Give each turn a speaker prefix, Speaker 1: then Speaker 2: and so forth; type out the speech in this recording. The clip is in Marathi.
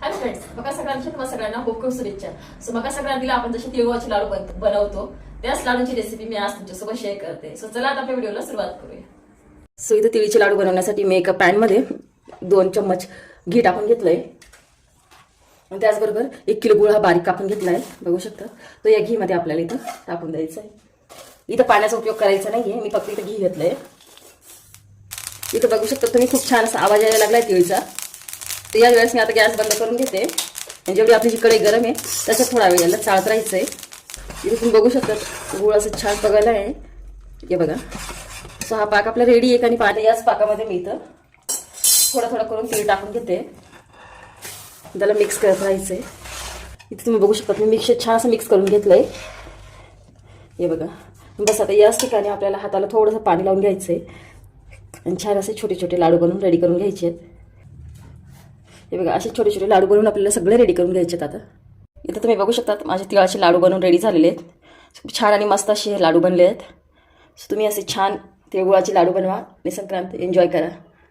Speaker 1: हाय फ्रेंड्स, मकर संक्रांतीच्या तुम्हाला सगळ्यांना खूप खूप शुभेच्छा. सो मकर संक्रांतीला आपण जसे तिळगुळाचे लाडू बनवतो त्याच लाडूची रेसिपी मी आज तुमच्यासोबत शेअर करते. सो चला आता आपल्या व्हिडिओला सुरुवात करूया. सो इथे तिळीचे लाडू बनवण्यासाठी मी एका पॅनमध्ये 2 चम्मच घी टाकून घेतलंय आणि त्याचबरोबर 1 किलो गुळ हा बारीक कापून घेतलाय. बघू शकता. तो या घीमध्ये आपल्याला इथं टाकून द्यायचा आहे. इथं पाण्याचा उपयोग करायचा नाहीये, मी फक्त इथं घी घेतलंय. इथं बघू शकता तुम्ही, खूप छान असा आवाज यायला लागलाय तिळीचा. तर या वेळेस मी आता गॅस बंद करून घेते आणि जेवढी आपली जी कढई गरम आहे त्याच्यात थोडा वेळ याला चाळत राहायचंय. इथे तुम्ही बघू शकता गुळ असं छान पगायला आहे. हे बघा. सो हा पाक आपला रेडी आहे आणि पाणी याच पाकामध्ये मी इथं थोडा थोडा करून तीळ टाकून घेते. त्याला मिक्स करत राहायचंय. इथे तुम्ही बघू शकता मी छान असं मिक्स करून घेतलंय. हे बघा. बस आता याच ठिकाणी आपल्याला हाताला थोडंसं पाणी लावून घ्यायचंय आणि छान असे छोटे छोटे लाडू बनवून रेडी करून घ्यायचे आहेत. हे बघा, असे छोटे छोटे लाडू बनवून आपल्याला सगळे रेडी करून घ्यायचे आहेत. आता इथं तुम्ही बघू शकता माझे तिळाचे लाडू बनवून रेडी झालेले आहेत. खूप छान आणि मस्त असे हे लाडू बनले आहेत. सो तुम्ही असे छान तिळगुळाचे लाडू बनवा आणि संक्रांत एन्जॉय करा.